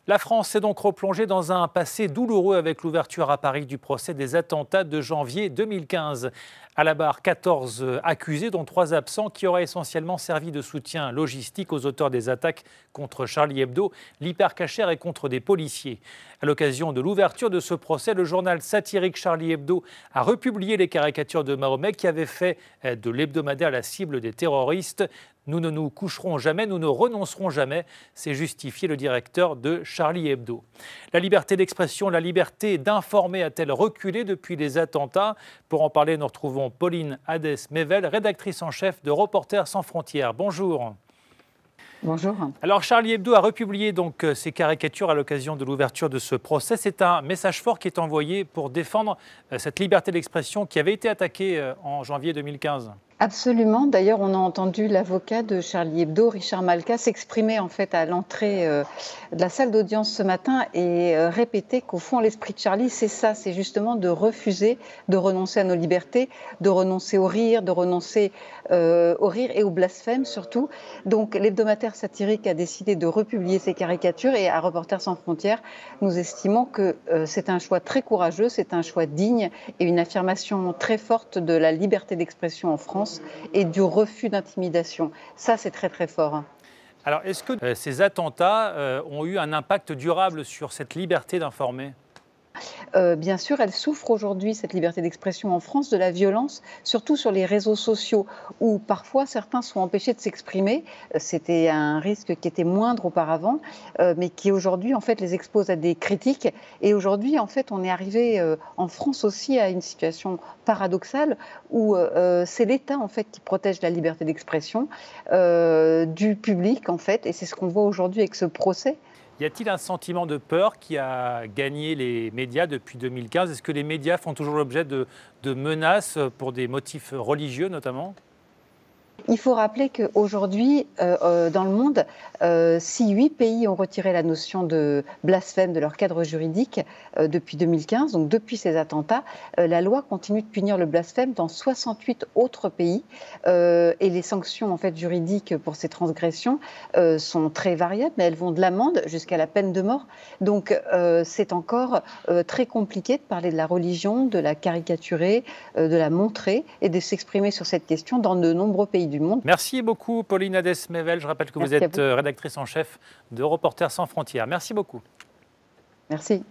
La France s'est donc replongée dans un passé douloureux avec l'ouverture à Paris du procès des attentats de janvier 2015. À la barre, 14 accusés, dont 3 absents, qui auraient essentiellement servi de soutien logistique aux auteurs des attaques contre Charlie Hebdo, l'Hypercacher et contre des policiers. À l'occasion de l'ouverture de ce procès, le journal satirique Charlie Hebdo a republié les caricatures de Mahomet qui avaient fait de l'hebdomadaire la cible des terroristes. Nous ne nous coucherons jamais, nous ne renoncerons jamais, s'est justifié le directeur de Charlie Hebdo. La liberté d'expression, la liberté d'informer a-t-elle reculé depuis les attentats? Pour en parler, nous retrouvons Pauline Hadès-Mével, rédactrice en chef de Reporters sans frontières. Bonjour. Bonjour. Alors Charlie Hebdo a republié donc ses caricatures à l'occasion de l'ouverture de ce procès. C'est un message fort qui est envoyé pour défendre cette liberté d'expression qui avait été attaquée en janvier 2015. Absolument. D'ailleurs, on a entendu l'avocat de Charlie Hebdo, Richard Malka, s'exprimer en fait à l'entrée de la salle d'audience ce matin et répéter qu'au fond, l'esprit de Charlie, c'est ça, c'est justement de refuser de renoncer à nos libertés, de renoncer au rire, de renoncer au rire et au blasphème surtout. Donc, l'hebdomadaire satirique a décidé de republier ses caricatures et à Reporters sans frontières, nous estimons que c'est un choix très courageux, c'est un choix digne et une affirmation très forte de la liberté d'expression en France et du refus d'intimidation. Ça, c'est très très fort. Alors, est-ce que ces attentats ont eu un impact durable sur cette liberté d'informer ? Bien sûr, elle souffre aujourd'hui, cette liberté d'expression en France, de la violence, surtout sur les réseaux sociaux, où parfois certains sont empêchés de s'exprimer. C'était un risque qui était moindre auparavant, mais qui aujourd'hui, en fait, les expose à des critiques. Et aujourd'hui, en fait, on est arrivé en France aussi à une situation paradoxale où c'est l'État, en fait, qui protège la liberté d'expression du public, en fait. Et c'est ce qu'on voit aujourd'hui avec ce procès. Y a-t-il un sentiment de peur qui a gagné les médias depuis 2015 ? Est-ce que les médias font toujours l'objet de menaces pour des motifs religieux notamment ? Il faut rappeler qu'aujourd'hui, dans le monde, si 8 pays ont retiré la notion de blasphème de leur cadre juridique depuis 2015, donc depuis ces attentats, la loi continue de punir le blasphème dans 68 autres pays. Et les sanctions en fait, juridiques pour ces transgressions sont très variables, mais elles vont de l'amende jusqu'à la peine de mort. Donc c'est encore très compliqué de parler de la religion, de la caricaturer, de la montrer et de s'exprimer sur cette question dans de nombreux pays du monde. Merci beaucoup Pauline Hadès-Mével. Je rappelle que vous êtes rédactrice en chef de Reporters sans frontières. Merci beaucoup. Merci.